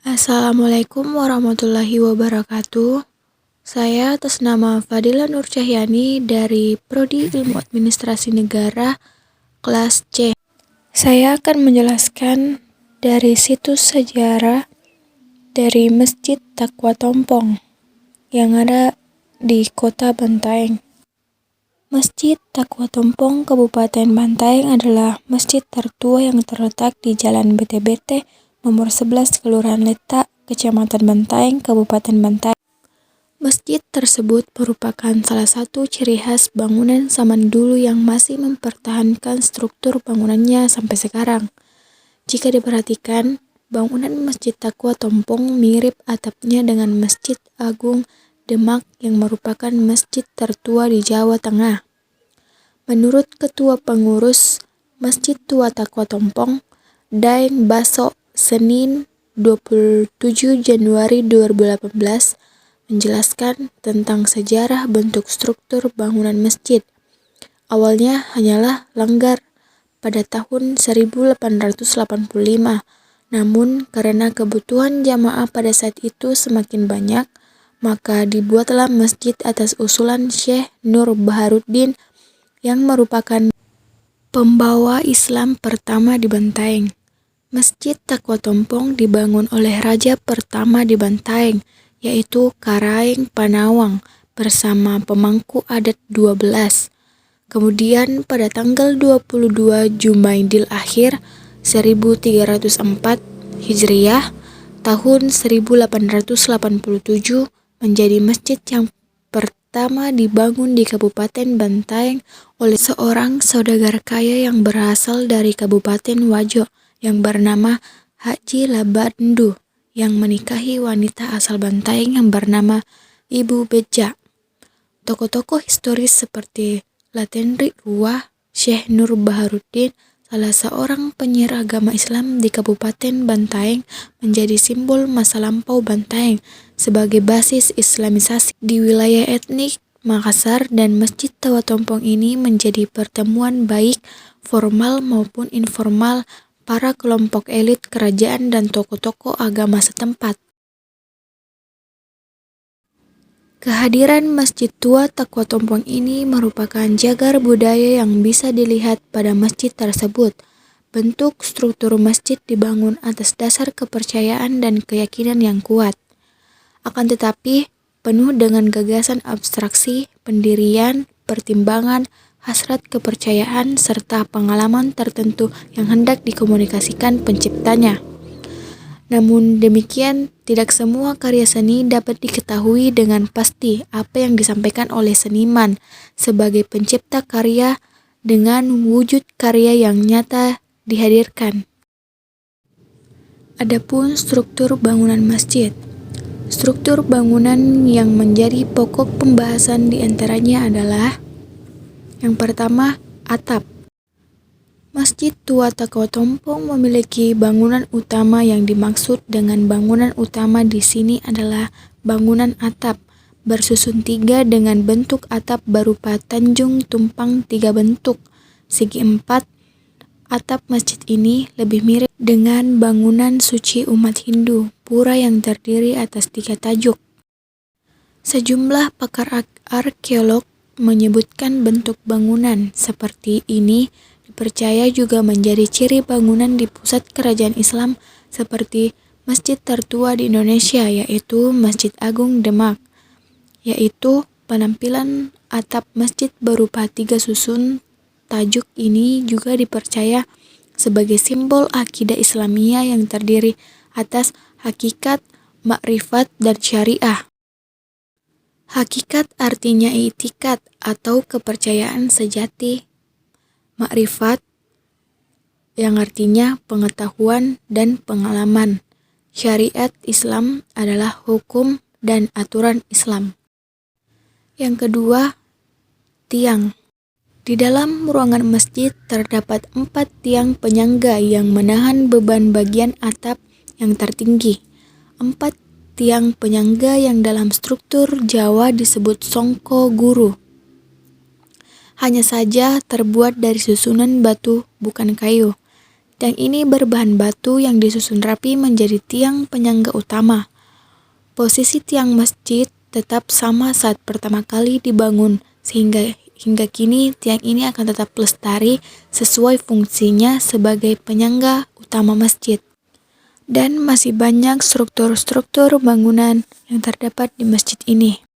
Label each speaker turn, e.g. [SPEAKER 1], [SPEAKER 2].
[SPEAKER 1] Assalamualaikum warahmatullahi wabarakatuh. Saya atas nama Fadila Nur Cahyani dari Prodi Ilmu Administrasi Negara kelas C. Saya akan menjelaskan dari situs sejarah dari Masjid Taqwa Tompong yang ada di Kota Bantaeng. Masjid Taqwa Tompong Kabupaten Bantaeng adalah masjid tertua yang terletak di Jalan BTBT nomor 11 Kelurahan Letak, Kecamatan Bantaeng, Kabupaten Bantaeng. Masjid tersebut merupakan salah satu ciri khas bangunan zaman dulu yang masih mempertahankan struktur bangunannya sampai sekarang. Jika diperhatikan, bangunan Masjid Taqwa Tompong mirip atapnya dengan Masjid Agung Demak yang merupakan masjid tertua di Jawa Tengah. Menurut Ketua Pengurus Masjid Tua Taqwa Tompong, Daeng Baso, Senin 27 Januari 2018, menjelaskan tentang sejarah bentuk struktur bangunan masjid. Awalnya hanyalah langgar pada tahun 1885, namun karena kebutuhan jamaah pada saat itu semakin banyak, maka dibuatlah masjid atas usulan Syekh Nur Baharuddin yang merupakan pembawa Islam pertama di Bantaeng. Masjid Taqwa Tompong dibangun oleh raja pertama di Bantaeng, yaitu Karaeng Panawang bersama pemangku adat 12. Kemudian pada tanggal 22 Jumaidil Akhir 1304 Hijriah tahun 1887 menjadi masjid yang pertama dibangun di Kabupaten Bantaeng oleh seorang saudagar kaya yang berasal dari Kabupaten Wajo yang bernama Haji Labandu yang menikahi wanita asal Bantaeng yang bernama Ibu Beja. Tokoh-tokoh historis seperti Latenri Ruah, Syekh Nur Baharuddin, salah seorang penyiar agama Islam di Kabupaten Bantaeng, menjadi simbol masa lampau Bantaeng sebagai basis islamisasi di wilayah etnik Makassar, dan Masjid Taqwa Tompong ini menjadi pertemuan baik formal maupun informal para kelompok elit kerajaan dan tokoh-tokoh agama setempat. Kehadiran Masjid Tua Taqwa Tompong ini merupakan jagar budaya yang bisa dilihat pada masjid tersebut. Bentuk struktur masjid dibangun atas dasar kepercayaan dan keyakinan yang kuat. Akan tetapi, penuh dengan gagasan abstraksi, pendirian, pertimbangan, hasrat kepercayaan, serta pengalaman tertentu yang hendak dikomunikasikan penciptanya. Namun demikian, tidak semua karya seni dapat diketahui dengan pasti apa yang disampaikan oleh seniman sebagai pencipta karya dengan wujud karya yang nyata dihadirkan. Adapun struktur bangunan masjid. Struktur bangunan yang menjadi pokok pembahasan diantaranya adalah: yang pertama, atap. Masjid Tua Taqwa Tompong memiliki bangunan utama. Yang dimaksud dengan bangunan utama di sini adalah bangunan atap bersusun tiga dengan bentuk atap berupa tanjung tumpang tiga bentuk segi empat. Atap masjid ini lebih mirip dengan bangunan suci umat Hindu, pura yang terdiri atas tiga tajuk. Sejumlah pakar arkeolog menyebutkan bentuk bangunan seperti ini dipercaya juga menjadi ciri bangunan di pusat kerajaan Islam seperti masjid tertua di Indonesia, yaitu Masjid Agung Demak, yaitu penampilan atap masjid berupa tiga susun. Tajuk ini juga dipercaya sebagai simbol akidah Islamiyah yang terdiri atas hakikat, makrifat, dan syariah. Hakikat artinya i'tikad atau kepercayaan sejati. Makrifat yang artinya pengetahuan dan pengalaman. Syariat Islam adalah hukum dan aturan Islam. Yang kedua, tiang. Di dalam ruangan masjid terdapat 4 tiang penyangga yang menahan beban bagian atap yang tertinggi. 4 tiang penyangga yang dalam struktur Jawa disebut songko guru. Hanya saja terbuat dari susunan batu, bukan kayu. Tiang ini berbahan batu yang disusun rapi menjadi tiang penyangga utama. Posisi tiang masjid tetap sama saat pertama kali dibangun, sehingga hingga kini tiang ini akan tetap lestari sesuai fungsinya sebagai penyangga utama masjid. Dan masih banyak struktur-struktur bangunan yang terdapat di masjid ini.